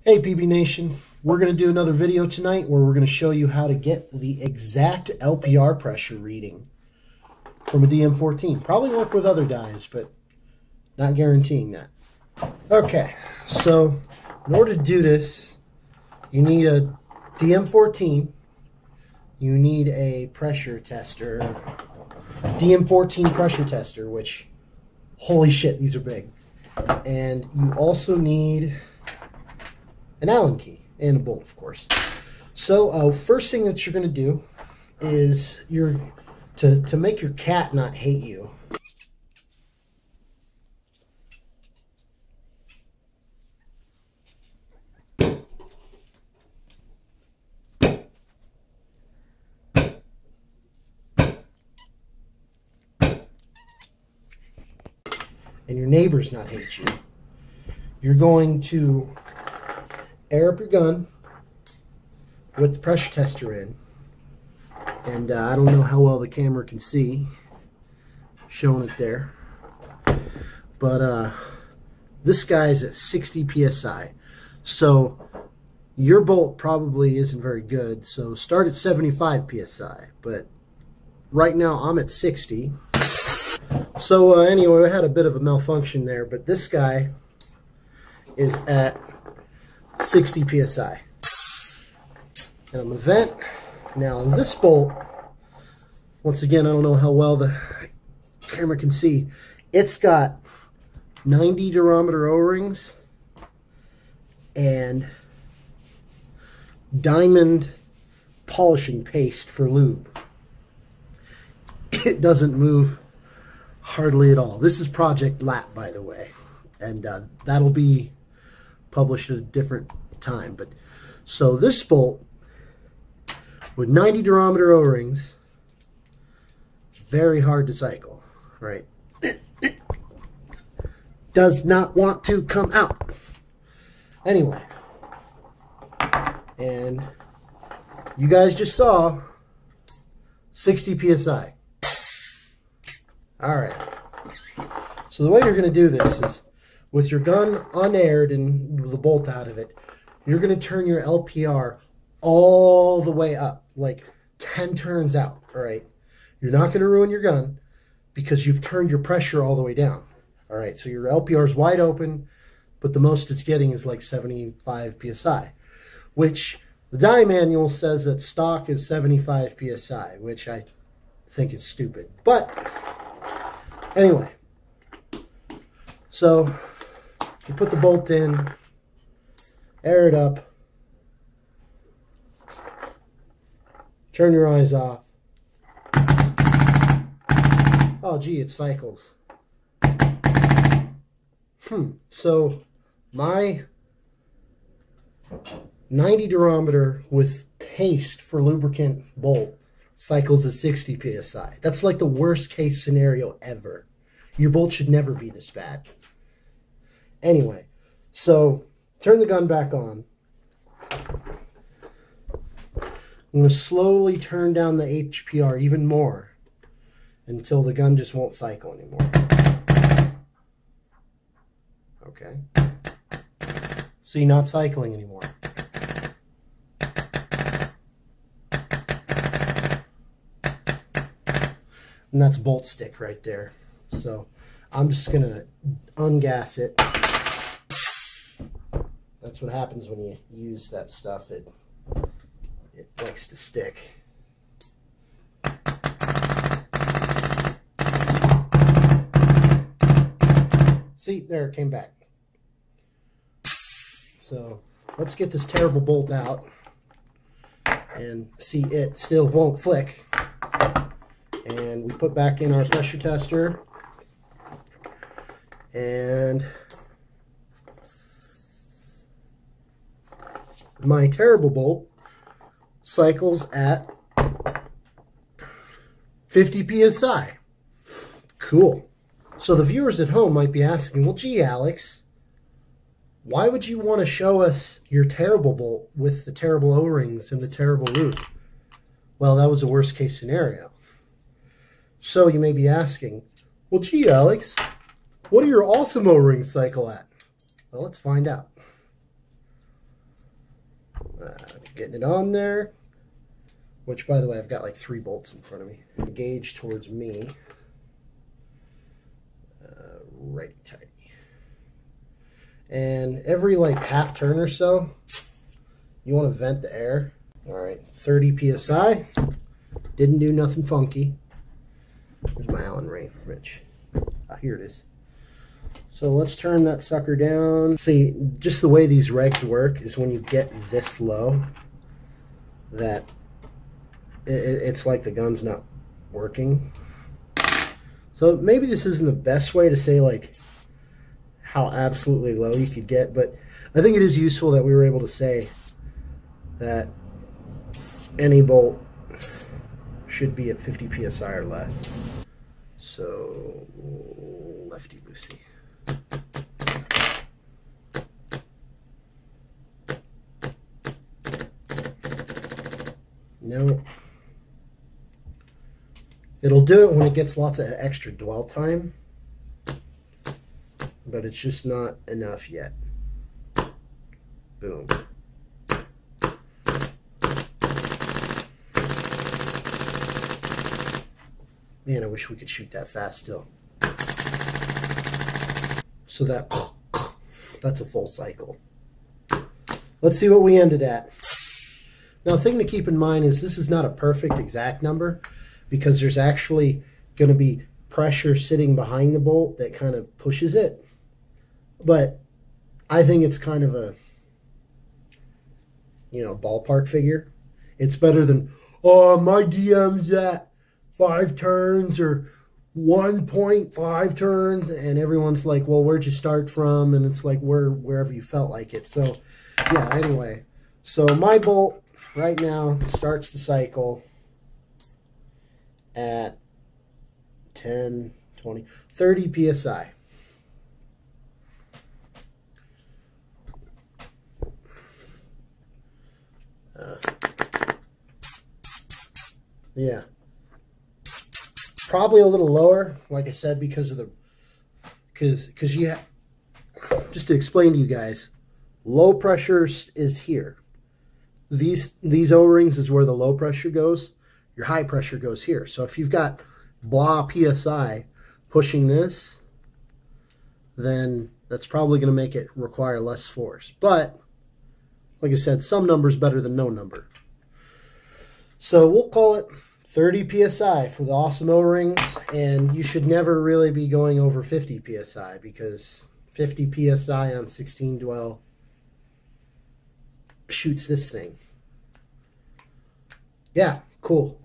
Hey PB Nation, we're going to do another video tonight where we're going to show you how to get the exact LPR pressure reading from a DM14. Probably work with other dies, but not guaranteeing that. Okay, so in order to do this, you need a DM14, you need a pressure tester, DM14 pressure tester, which, holy shit, these are big. And you also need an Allen key and a bolt, of course. So first thing that you're going to do is to make your cat not hate you. And your neighbors not hate you. You're going to air up your gun with the pressure tester in, and I don't know how well the camera can see showing it there, but this guy's at 60 psi, so your bolt probably isn't very good, so start at 75 psi, but right now I'm at 60. So anyway, we had a bit of a malfunction there, but this guy is at 60 psi. And I'm going to vent. Now this bolt, once again, I don't know how well the camera can see, it's got 90 durometer O-rings and diamond polishing paste for lube. It doesn't move hardly at all. This is Project Lap, by the way, and that'll be published at a different time. But so this bolt with 90 durometer O-rings, very hard to cycle, right? Does not want to come out. Anyway, and you guys just saw 60 psi. All right. So the way you're going to do this is, with your gun unaired and with the bolt out of it, you're going to turn your LPR all the way up, like 10 turns out, all right? You're not going to ruin your gun because you've turned your pressure all the way down, all right? So your LPR is wide open, but the most it's getting is like 75 psi, which the die manual says that stock is 75 psi, which I think is stupid. But anyway, so you put the bolt in, air it up, turn your eyes off. Oh gee, it cycles. So my 90 durometer with paste for lubricant bolt cycles at 60 psi. That's like the worst case scenario ever. Your bolt should never be this bad. Anyway, so turn the gun back on. I'm going to slowly turn down the HPR even more until the gun just won't cycle anymore. Okay. See, not cycling anymore. And that's bolt stick right there. So I'm just going to ungas it. That's what happens when you use that stuff. It likes to stick. See, there it came back. So let's get this terrible bolt out. And see, it still won't flick. And we put back in our pressure tester. And my terrible bolt cycles at 50 psi. Cool. So the viewers at home might be asking, well, gee, Alex, why would you want to show us your terrible bolt with the terrible O-rings and the terrible lube? Well, that was a worst case scenario. So you may be asking, well, gee, Alex, what do your awesome O-rings cycle at? Well, let's find out. Getting it on there, which, by the way, I've got like 3 bolts in front of me. Gauge towards me. Righty tighty. And every like half turn or so, you want to vent the air. All right, 30 psi. Didn't do nothing funky. Where's my Allen wrench? Ah, here it is. So let's turn that sucker down. See, just the way these regs work is when you get this low, that it's like the gun's not working. So maybe this isn't the best way to say like how absolutely low you could get, but I think it is useful that we were able to say that any bolt should be at 50 psi or less. So lefty loosey. No. It'll do it when it gets lots of extra dwell time, but it's just not enough yet. Boom. Man, I wish we could shoot that fast still. So that's a full cycle. Let's see what we ended at. Now, the thing to keep in mind is this is not a perfect exact number, because there's actually going to be pressure sitting behind the bolt that kind of pushes it. But I think it's kind of a, you know, ballpark figure. It's better than, oh, my DM's at 5 turns or 1.5 turns, and everyone's like, well, where'd you start from? And it's like wherever you felt like it. So yeah, anyway, so my bolt right now starts the cycle at 10, 20, 30 psi. Yeah, probably a little lower, like I said, because of the because you have, just to explain to you guys, low pressure is here. These O-rings is where the low pressure goes. Your high pressure goes here. So if you've got blah psi pushing this, then that's probably going to make it require less force. But like I said, some number's better than no number. So we'll call it 30 psi for the awesome O-rings, and you should never really be going over 50 psi, because 50 psi on 16 dwell shoots this thing. Yeah, cool.